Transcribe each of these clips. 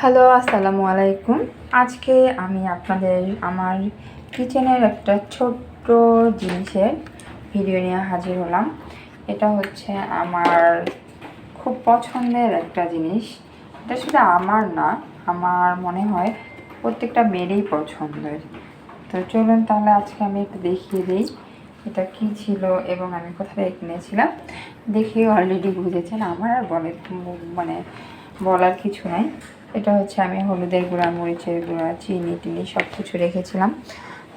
Hello, আসসালামু আলাইকুম। আজকে আমি আপনাদের আমার কিচেনের একটা ছোট্ট জিনিসের ভিডিও নিয়ে হাজির হলাম। এটা হচ্ছে আমার খুব পছন্দের একটা জিনিস। এটা শুধু আমার না, আমার মনে হয় প্রত্যেকটা মেয়েরই পছন্দের। তো চলুন তাহলে আজকে আমি একটু দেখিয়ে দিই এটা কি ছিল এবং আমি কোথা থেকে কিনেছিলাম। দেখে অলরেডি বুঝেছেন, আমার আর মানে বলার কিছু নাই। এটা হচ্ছে আমি হলুদের গুঁড়া, মরিচের গুঁড়া, চিনি টিনি সব কিছু রেখেছিলাম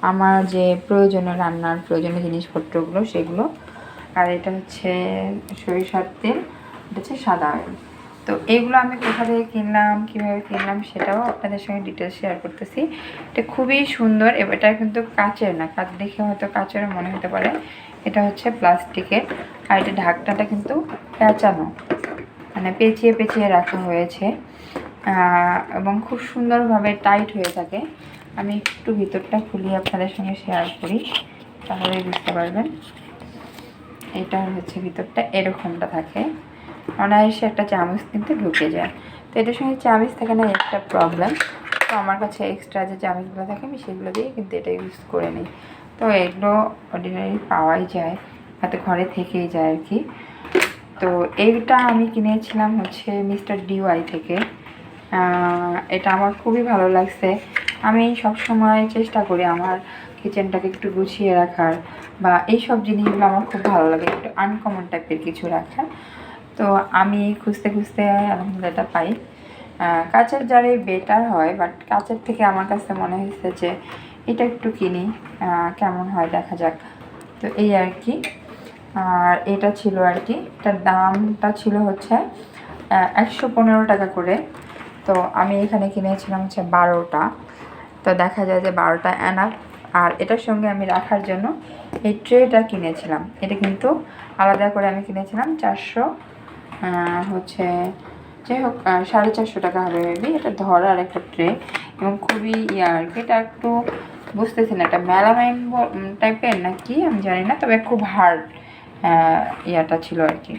আমার যে প্রয়োজনীয় রান্নার প্রয়োজনীয় জিনিসপত্রগুলো সেগুলো। আর এটা হচ্ছে সরিষার তেল, এটা হচ্ছে সাদা অয়েল। তো এইগুলো আমি কোথা থেকে কিনলাম, কীভাবে কিনলাম সেটাও আপনাদের সঙ্গে ডিটেলস শেয়ার করতেছি। এটা খুবই সুন্দর। এটা কিন্তু কাচের না, কাচ দেখে হয়তো কাচের মনে হতে পারে, এটা হচ্ছে প্লাস্টিকের। আর এটা ঢাকনাটা কিন্তু পেঁচানো, মানে পেঁচিয়ে পেঁচিয়ে রাখা হয়েছে এবং খুব সুন্দরভাবে টাইট হয়ে থাকে। আমি একটু ভিতরটা খুলিয়ে আপনাদের সঙ্গে শেয়ার করি, তাহলে বুঝতে পারবেন। এটা হচ্ছে ভিতরটা এরকমটা থাকে, অনায়াসে একটা চামচ কিন্তু ঢুকে যায়। তো এটার সঙ্গে চামচ থাকে না, একটা প্রবলেম। তো আমার কাছে এক্সট্রা যে চামচগুলো থাকে আমি সেগুলো দিয়ে কিন্তু এটা ইউজ করে নিই। তো এগুলো অর্ডিনারি পাওয়াই যায়, হয়তো ঘরে থেকেই যায় আর কি। তো এইটা আমি কিনেছিলাম হচ্ছে মিস্টার ডিওয়াই থেকে। এটা আমার খুবই ভালো লাগছে। আমি সব সময় চেষ্টা করি আমার কিচেনটাকে একটু গুছিয়ে রাখার, বা এইসব জিনিসগুলো আমার খুব ভালো লাগে, একটু আনকমন টাইপের কিছু রাখার। তো আমি খুঁজতে খুঁজতে আলহামদুলিল্লাহ এটা পাই। কাচের জারে বেটার হয়, বাট কাচের থেকে আমার কাছে মনে হয়েছে যে এটা একটু কিনি, কেমন হয় দেখা যাক। তো এই আর কি। আর এটা ছিল আর কি, এটার দামটা ছিল হচ্ছে 115 টাকা করে। তো আমি এখানে কিনেছিলাম হচ্ছে 12টা। তো দেখা যায় যে 12টা এনাফ। আর এটার সঙ্গে আমি রাখার জন্য এই ট্রেটা কিনেছিলাম। এটা কিন্তু আলাদা করে আমি কিনেছিলাম 400, হচ্ছে যাই হোক 450 টাকা হবে মেবি। এটা ধরার একটা ট্রে এবং খুবই আর কি, এটা একটু বুঝতেছি না এটা মেলামাইন টাইপের নাকি আমি জানি না, তবে খুব হার্ড ইয়াটা ছিল আর কি।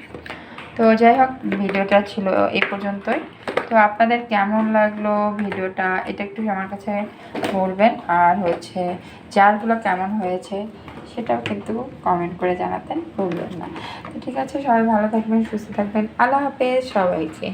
তো যাই হোক, ভিডিওটা ছিল এই পর্যন্তই। তো আপনাদের কেমন লাগলো ভিডিওটা এটা একটু আমার কাছে বলবেন। আর হচ্ছে জারগুলো কেমন হয়েছে সেটাও কিন্তু কমেন্ট করে জানাতেন ভুলবেন না। তো ঠিক আছে, সবাই ভালো থাকবেন, সুস্থ থাকবেন। আল্লাহ হাফেজ সবাইকে।